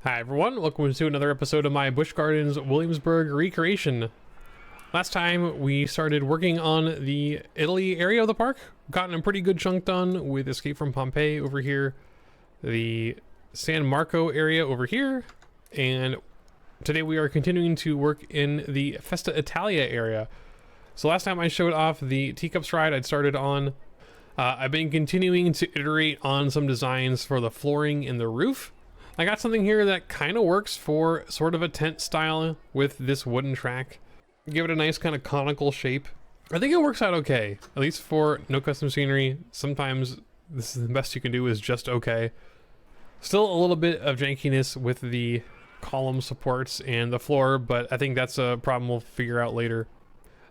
Hi everyone, welcome to another episode of my Busch Gardens Williamsburg recreation. Last time we started working on the Italy area of the park, gotten a pretty good chunk done with Escape from Pompeii over here, the San Marco area over here, and today we are continuing to work in the Festa Italia area. So last time I showed off the teacups ride I'd started on. I've been continuing to iterate on some designs for the flooring and the roof. I got something here that kind of works for sort of a tent style with this wooden track. Give it a nice kind of conical shape. I think it works out okay, at least for no custom scenery. Sometimes this is the best you can do is just okay. Still a little bit of jankiness with the column supports and the floor, but I think that's a problem we'll figure out later.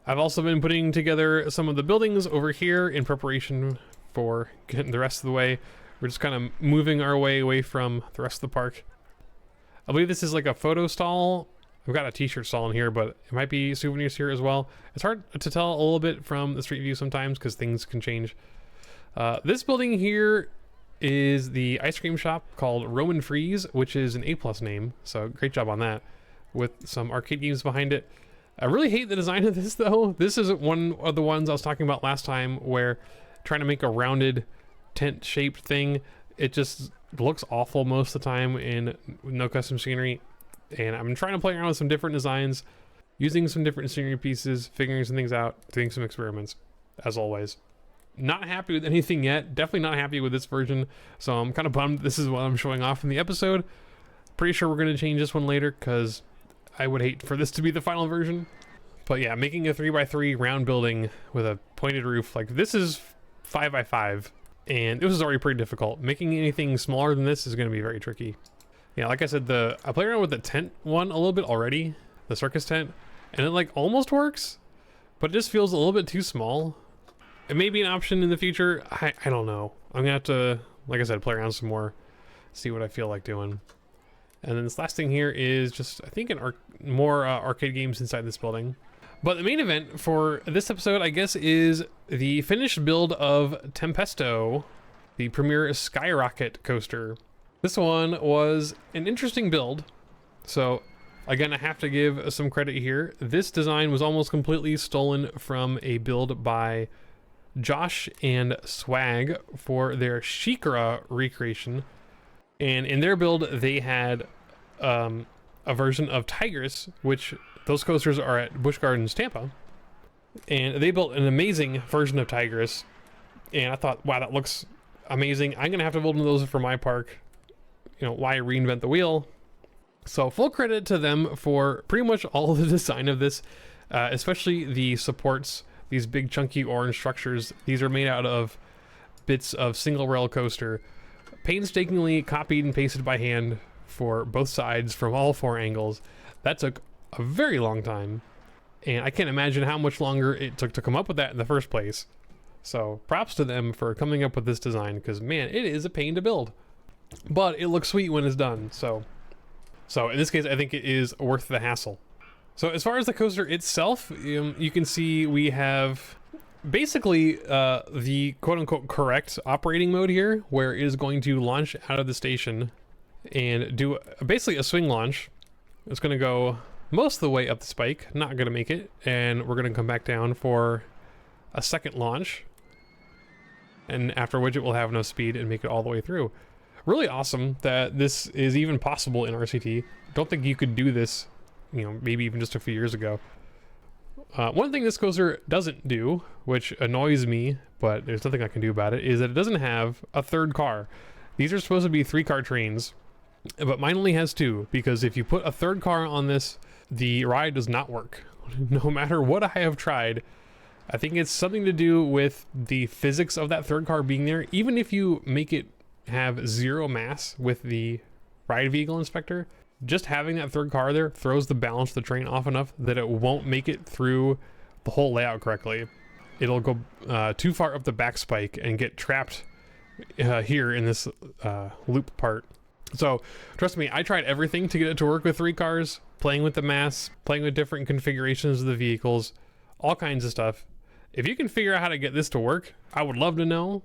I've also been putting together some of the buildings over here in preparation for getting the rest of the way. We're just kind of moving our way away from the rest of the park. I believe this is like a photo stall. I've got a t-shirt stall in here, but it might be souvenirs here as well. It's hard to tell a little bit from the street view sometimes because things can change. This building here is the ice cream shop called Roman Freeze, which is an A+ name, so great job on that, with some arcade games behind it. I really hate the design of this though. This is one of the ones I was talking about last time where trying to make a rounded tent shaped thing, it just looks awful most of the time in no custom scenery, and I'm trying to play around with some different designs, using some different scenery pieces, figuring some things out, doing some experiments, as always. Not happy with anything yet, definitely not happy with this version, so I'm kind of bummed this is what I'm showing off in the episode. Pretty sure we're going to change this one later because I would hate for this to be the final version. But yeah, making a 3x3 round building with a pointed roof, like this is 5x5. And this is already pretty difficult. Making anything smaller than this is going to be very tricky. Yeah, like I said, I played around with the tent one a little bit already, the circus tent, and it like almost works, but it just feels a little bit too small. It may be an option in the future. I don't know. I'm gonna have to, like I said, play around some more, see what I feel like doing. And then this last thing here is just, I think, more arcade games inside this building. But the main event for this episode, I guess, is the finished build of Tempesto, the premier skyrocket coaster. This one was an interesting build. So again, I have to give some credit here. This design was almost completely stolen from a build by Josh and Swag for their Shikra recreation. And in their build, they had a version of Tigress, which those coasters are at Busch Gardens, Tampa, and they built an amazing version of Tigress, and I thought, wow, that looks amazing. I'm gonna have to build one of those for my park. You know, why reinvent the wheel? So full credit to them for pretty much all the design of this, especially the supports, these big chunky orange structures. These are made out of bits of single rail coaster, painstakingly copied and pasted by hand for both sides from all four angles. That took a very long time, and I can't imagine how much longer it took to come up with that in the first place. So props to them for coming up with this design, because man, it is a pain to build, but it looks sweet when it's done. So in this case, I think it is worth the hassle. So as far as the coaster itself, you can see we have basically the quote-unquote correct operating mode here, where it is going to launch out of the station and do basically a swing launch. It's going to go most of the way up the spike, not going to make it, and we're going to come back down for a second launch, and after which it will have no speed and make it all the way through. Really awesome that this is even possible in RCT. Don't think you could do this, you know, maybe even just a few years ago. One thing this coaster doesn't do, which annoys me, but there's nothing I can do about it, is that it doesn't have a third car. These are supposed to be 3-car trains, but mine only has 2, because if you put a third car on this, the ride does not work. No matter what I have tried. I think it's something to do with the physics of that third car being there. Even if you make it have 0 mass with the ride vehicle inspector, just having that third car there throws the balance of the train off enough that it won't make it through the whole layout correctly. It'll go too far up the back spike and get trapped here in this loop part. So trust me, I tried everything to get it to work with 3 cars, playing with the mass, playing with different configurations of the vehicles, all kinds of stuff. If you can figure out how to get this to work, I would love to know,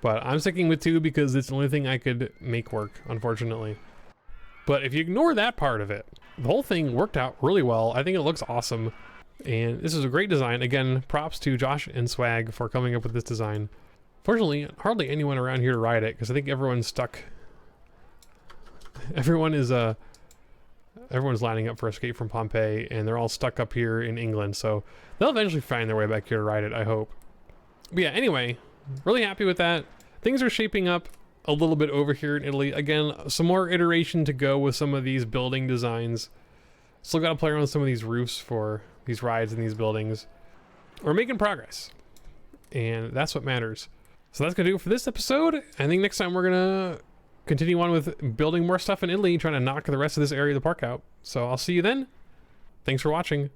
but I'm sticking with 2 because it's the only thing I could make work, unfortunately. But if you ignore that part of it, the whole thing worked out really well. I think it looks awesome. And this is a great design. Again, props to Josh and Swag for coming up with this design. Fortunately, hardly anyone around here to ride it, because I think everyone's stuck. Everyone's lining up for Escape from Pompeii, and they're all stuck up here in England, so they'll eventually find their way back here to ride it, I hope. But yeah, anyway, really happy with that. Things are shaping up a little bit over here in Italy. Again, some more iteration to go with some of these building designs. Still got to play around with some of these roofs for these rides in these buildings. We're making progress, and that's what matters. So that's gonna do it for this episode. I think next time we're gonna continue on with building more stuff in Italy, trying to knock the rest of this area of the park out. So I'll see you then. Thanks for watching.